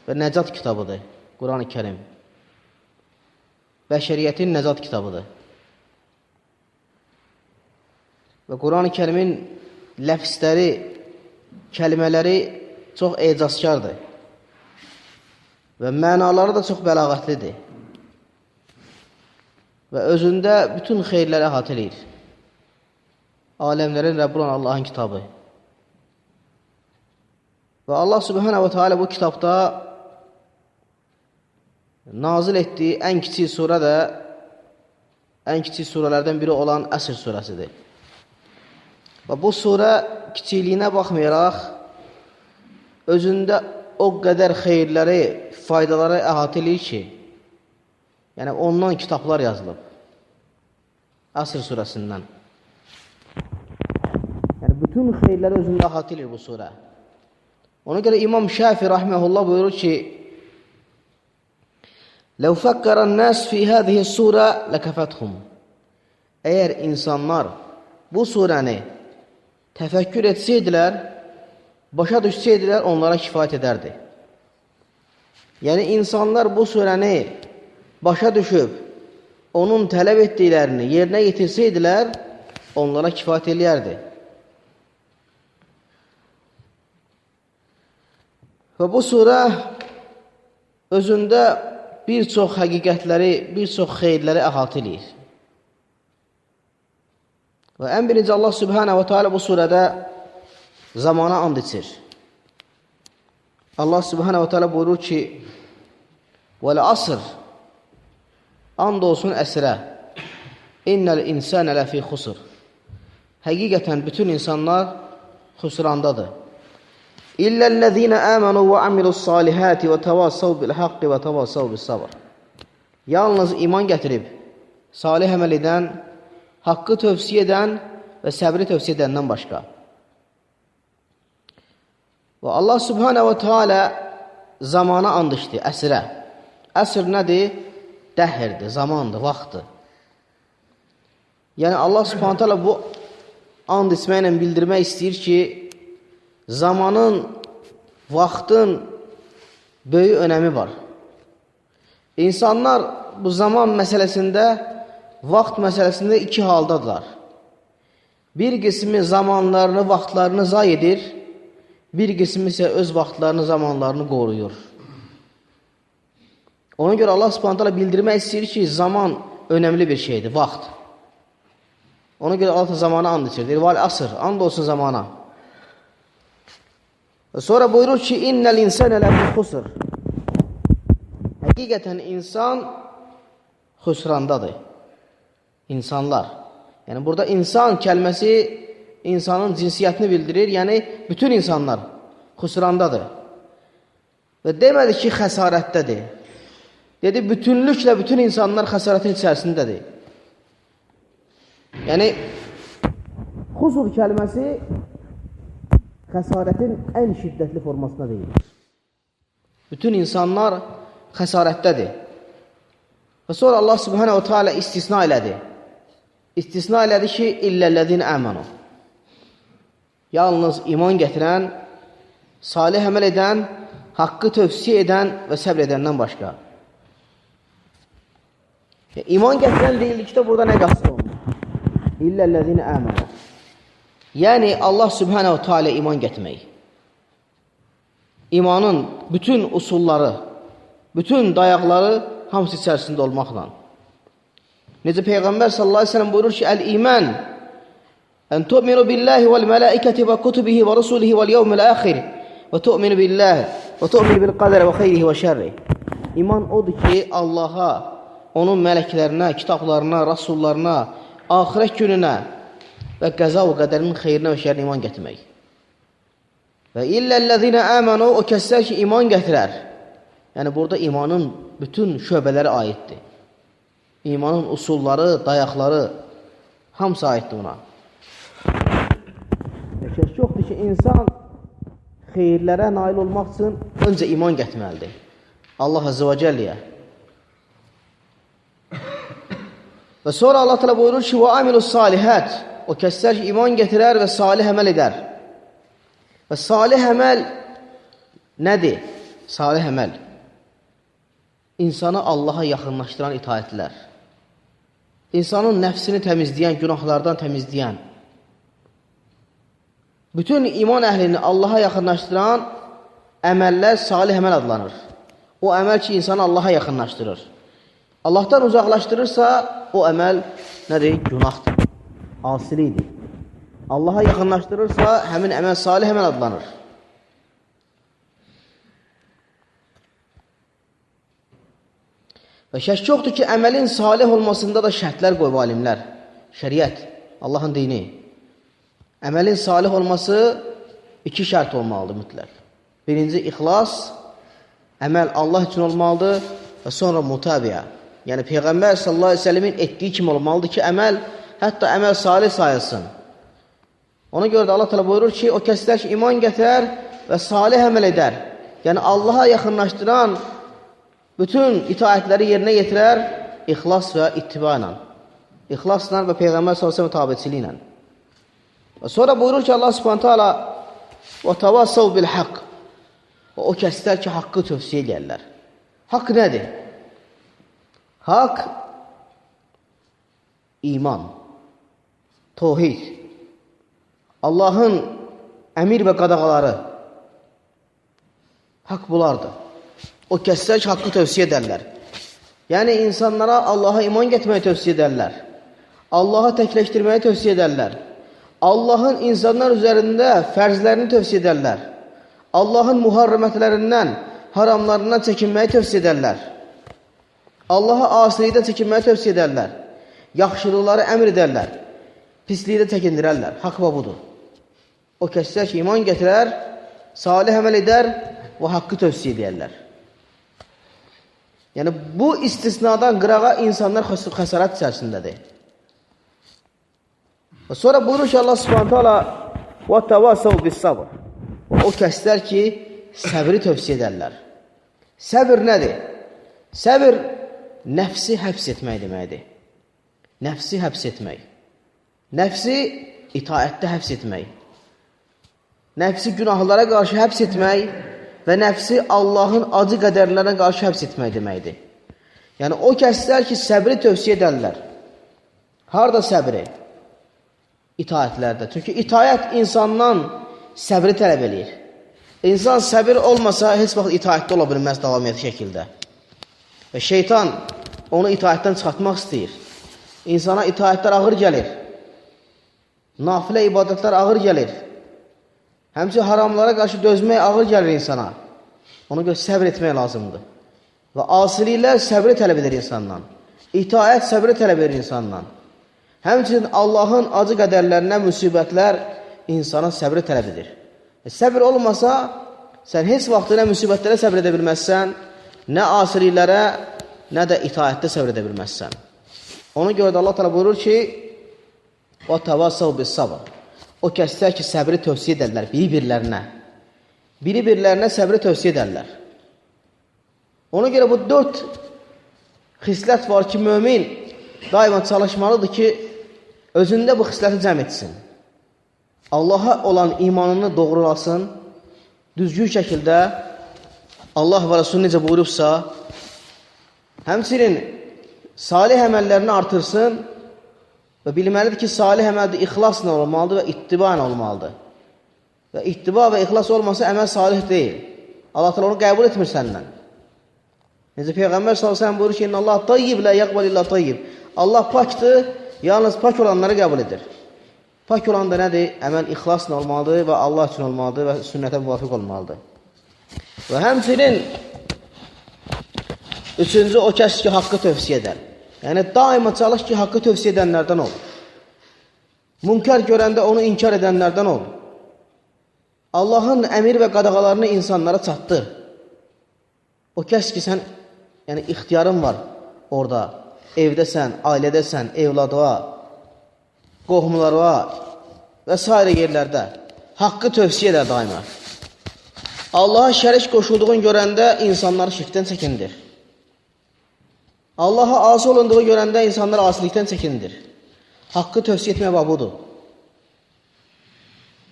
və nəcat kitabıdır Quran-ı Kərim. Bəşəriyyətin nəcat kitabıdır. Və Quran-ı Kərimin ləfsləri, kəlmələri çox ecazkardır və mənaları da çox bəlağətlidir və özündə bütün xeyirləri əhatə edir. Aləmlərin Rəbbi olan Allahın kitabı. Və Allah Subhanahu wa Ta'ala bu kitabda nazil etdiyi ən kiçik surə də ən kiçik surələrdən biri olan Əsr surəsidir. Və bu surə kiçikliyinə baxmayaraq özündə o qədər xeyirləri, faydaları əhatə edir ki, yəni ondan kitablar yazılıb. Əsr surəsindən. Yəni bütün xeyirləri özündə əhatə edir bu surə. Ona görə İmam Şafi rahmehullah buyurur ki: "Ləv fəkkərən nəs fi hadihi surə ləkəfəthum." Əgər insanlar bu surəni təfəkkür etsəydilər, başa düşsəydilər, onlara kifayət edərdi. Yəni, insanlar bu surəni başa düşüb, onun tələb etdiklərini yerinə yetirsəydilər, onlara kifayət eləyərdi. Və bu surə özündə bir çox həqiqətləri, bir çox xeyirləri əhatə edir. Və ən birinci Allah Subhanahu wa Ta'ala bu surədə zamana and içir. Allah Subhanahu wa Ta'ala buyurur ki: "Vəl-əsr" and olsun əsrə. "İnnəl insənə ləfi xusr." Həqiqətən bütün insanlar xüsrandadır. "İlləl-ləzīnə əmənu və amilus-salihəti və təvəssəv bil-haqqi və təvəssəv bis-sabr." Yalnız iman gətirib, salih əməl edən, haqqı tövsiyə edən və səbri tövsiyə edəndən başqa. Və Allah Subhanahu wa Ta'ala zamana and içdi, əsrə. Əsr nədir? Dəhirdir, zamandır, vaxtdır. Yəni Allah Subhanahu wa Ta'ala bu and içməklə bildirmək istəyir ki, zamanın, vaxtın böyük önəmi var. İnsanlar bu zaman məsələsində, vaxt məsələsində iki haldadırlar. Bir qismi zamanlarını, vaxtlarını zay edir, bir qismi isə öz vaxtlarını, zamanlarını qoruyur. Ona görə Allah Subhanahu taala bildirmək istəyir ki, zaman önəmli bir şeydir, vaxt. Ona görə Allah zamana and içir. Deyir, "Val asr", and olsun zamana. Sonra buyurur ki, "İnnel insane lefi xusr." Həqiqətən insan xüsrandadır. İnsanlar. Yəni burada insan kəlməsi insanın cinsiyyətini bildirir. Yəni bütün insanlar xüsrandadır. Və demədi ki, xəsarətdədir. Dedi, bütünlüklə bütün insanlar xəsarətin içərisindədir. Yəni xusur kəlməsi xəsarətin ən şiddətli formasına deyilir. Bütün insanlar xəsarətdədir. Və sonra Allah Subhanahu wa Ta'ala istisna elədi. İstisna elədi ki, "İlləl-ləzīnə əmənu." Yalnız iman gətirən, salih əməl edən, haqqı tövsiyə edən və səbr edəndən başqa. İman gətirən deyildikdə burada nə qasd olunur? İlləl-ləzīnə əmənu. Yəni Allah Subhanahu wa Ta'ala iman gətirmək. İmanın bütün usulları, bütün dayaqları hamısı içərisində olmaqla. Necə Peyğəmbər sallallahu aleyhi ve sellem buyurur ki, "Əl-iman ən tu'minu billahi vel-mələikəti və kutubihi və rusulihi vel-yevmil-əxir və tu'minu billahi və tu'minu bil-qədər və xeyrihi və şərri." İman odur ki, Allaha, onun mələklərinə, kitablarına, rasullarına, axirət gününə və qəza və qədərin xeyrinə və şərrinə iman gətirmək. Və illəl-ləzīnə əmənu, o kəslər ki, iman gətirər. Yəni burada imanın bütün şöbələri aiddir. İmanın usulları, dayaqları hamısı aiddir ona. Şək yoxdur ki, insan xeyirlərə nail olmaq üçün öncə iman gətirməlidir. Allah Azze və Cəlləyə. Və sonra Allah təala buyurur ki, "Və amilus salihət." O kəslər ki, iman gətirər və salih əməl edər. Və salih əməl nədir? salih əməl insanı Allaha yaxınlaşdıran itaətlər, insanın nəfsini təmizləyən, günahlardan təmizləyən, bütün iman əhlini Allaha yaxınlaşdıran əməllər salih əməl adlanır. O əməl ki, insanı Allaha yaxınlaşdırır. Allahdan uzaqlaşdırırsa, o əməl nədir? Günahdır, asilikdir. Allaha yaxınlaşdırırsa, həmin əməl salih əməl adlanır. Və şək yoxdur ki, əməlin salih olmasında da şərtlər qoyub alimlər. Şəriət, Allahın dini. Əməlin salih olması iki şərt olmalıdır mütləq. Birinci, ixlas, əməl Allah üçün olmalıdır və sonra mutabiə. Yəni, Peyğəmbər sallallahu aleyhi ve sellemin etdiyi kimi olmalıdır ki, əməl, hətta əməl salih sayılsın. Ona görə də Allah təala buyurur ki, o kəslər ki, iman gətirər və salih əməl edər. Yəni, Allaha yaxınlaşdıran bütün itaətləri yerinə yetirər, ixlas və ittiba ilə. İxlasla və Peyğəmbər sallallahu aleyhi ve sellem tabiçiliyi ilə. Və sonra buyurur ki, Allah subhanahu ta'ala və təvassav bil haqq. O kəslər ki, haqqı tövsiyə edirlər. Haqq nədir? Haqq iman, təvhid, Allahın əmir və qadağaları. Haqq bunlardır. O kəslər ki, haqqı tövsiyə edərlər. Yəni, insanlara Allaha iman getməyi tövsiyə edərlər. Allaha təkləşdirməyi tövsiyə edərlər. Allahın insanlar üzərində fərzlərini tövsiyə edərlər. Allahın muharrəmətlərindən, haramlarından çəkinməyi tövsiyə edərlər. Allaha asilikdən çəkinməyi tövsiyə edərlər. Yaxşılıqları əmr edərlər. Pisliyi də çəkindirərlər. Haqq və budur. O kəslər ki, iman gətirər, salih əməl edər və haqqı tövsiyə edərlər. Yəni, bu istisnadan qırağa insanlar xəsarət içərisindədir. Və sonra buyurur ki, Allah subhanahu ta'ala və təvassav bis sabr. O kəslər ki, səbri tövsiyə edərlər. Səbr nədir? Səbr nəfsi həbs etmək deməkdir. Nəfsi həbs etmək. Nəfsi itaətdə həbs etmək. Nəfsi günahlara qarşı həbs etmək və nəfsi Allahın acı qədərlərine qarşı həbs etmək deməkdir. Yəni, o kəslər ki, səbri tövsiyə edərlər. Harada səbri? İtaətlərdə. Çünki itaət insandan səbri tələb edir. İnsan səbir olmasa, heç vaxt itaətdə ola bilməz davam edir şəkildə. Və şeytan onu itaətdən çıxartmaq istəyir. İnsana itaətlər ağır gəlir. Nafilə ibadətlər ağır gəlir. Həmçinin haramlara qarşı dözmək ağır gəlir insana. Ona görə səbr etmək lazımdır. Və asiliklər səbri tələb edir insandan. İtaət səbri tələb edir insandan. Həmçinin Allahın acı qədərlərinə müsibətlər insana səbri tələb edir. Səbr olmasa, sən heç vaxt nə müsibətlərə səbr edə bilməzsən, nə asiliklərə, nə də itaətdə səbr edə bilməzsən. Ona görə də Allah təala buyurur ki, "Və təvassav bis-sabr." O kəslər ki, səbri tövsiyə edirlər bir-birlərinə. Bir-birlərinə səbri tövsiyə edirlər. Ona görə bu 4 xislət var ki, mömin daima çalışmalıdır ki, özündə bu xisləti cəm etsin. Allaha olan imanını doğrulasın, düzgün şəkildə Allah və Resulü necə buyurubsa, həmçinin salih əməllərini artırsın və bilməlidir ki, salih əməldə ixlasla olmalıdır və ittiba ilə olmalıdır. Və ittiba və ixlas olmasa əməl salih deyil. Allah təala onu qəbul etmir səndən. Necə Peyğəmbər sallallahu əleyhi və səlləm buyurur ki, "İnnəllah tayyib la yaqbal illa tayyib." Allah pakdır, yalnız pak olanları qəbul edir. Pak olan da nədir? Əməl ixlasla olmalıdır və Allah üçün olmalıdır və sünnətə müvafiq olmalıdır. Və həmçinin üçüncü o kəs ki, haqqı tövsiyə edər. Yəni, daima çalış ki, haqqı tövsiyə edənlərdən ol. Münkar görəndə onu inkar edənlərdən ol. Allahın əmir və qadağalarını insanlara çatdır. O kəs ki, sən ixtiyarın var orada, evdəsən, ailədəsən, evladıva, qohumlara və s. yerlərdə haqqı tövsiyə edər daima. Allaha şərik qoşulduğunu görəndə insanları şirkdən çəkindir. Allaha asi olunduğu görəndə insanlar asilikdən çəkindir. Haqqı tövsiyə etmək budur.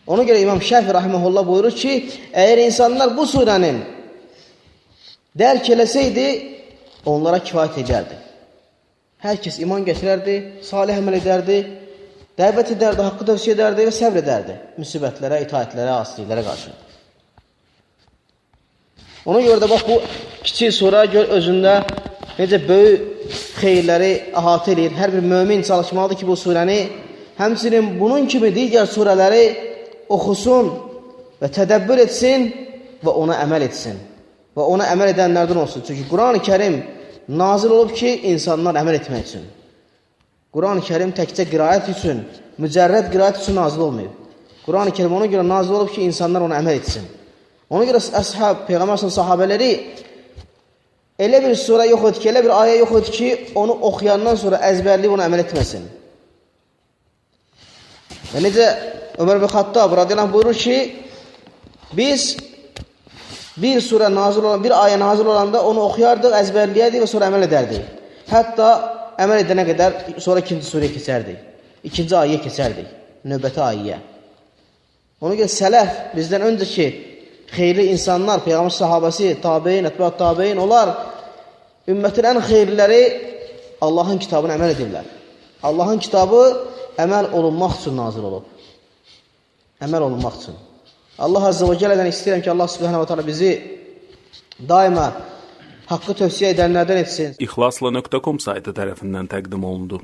Ona görə İmam Şəfi rahimehullah buyurur ki, əgər insanlar bu surənin dərk eləsəydi, onlara kifayət edərdi. Hər kəs iman gətirərdi, salih əməl edərdi, dəvət edərdi, haqqı tövsiyə edərdi və səbr edərdi müsibətlərə, itaətlərə, asiliklərə qarşı. Ona görə də bax, bu kiçik sura özündə necə böyük xeyirləri əhatə edir. Hər bir mömin çalışmalıdır ki, bu surəni, həmçinin bunun kimi digər surələri oxusun və tədəbbür etsin və ona əməl etsin. Və ona əməl edənlərdən olsun. Çünki Quran-ı Kərim nazil olub ki, insanlar əməl etmək üçün. Quran-ı Kərim təkcə qiraət üçün, mücərrəd qiraət üçün nazil olmayıb. Quran-ı Kərim ona görə nazil olub ki, insanlar ona əməl etsin. Ona görə əshab, Peyğəmbər sahabələri elə bir surə yox idi ki, elə bir ayə yox idi ki, onu oxuyandan sonra əzbərliyib onu əməl etməsin. Və necə Ömər ibn Xattab radiyallahu anh buyurur ki, biz bir surə nazil olan, bir ayə nazil olanda onu oxuyardıq, əzbərləyərdik və sonra əməl edərdik. Hətta əməl edənə qədər sonra ikinci surəyə keçərdik. İkinci ayəyə keçərdik. Növbəti ayəyə. Ona görə sələf, bizdən öncəki xeyirli insanlar, Peyğəmbər sahabəsi, tabeyin, ətbəət tabeyin, onlar ümmətin ən xeyirliləri Allahın kitabını əməl edirlər. Allahın kitabı əməl olunmaq üçün nazil olub. Əməl olunmaq üçün. Allah Azze və Cəllədən istəyirəm ki, Allah Subhanahu wa Ta'ala bizi daima haqqı tövsiyə edənlərdən etsin. İxlasla.com saytı tərəfindən təqdim olundu.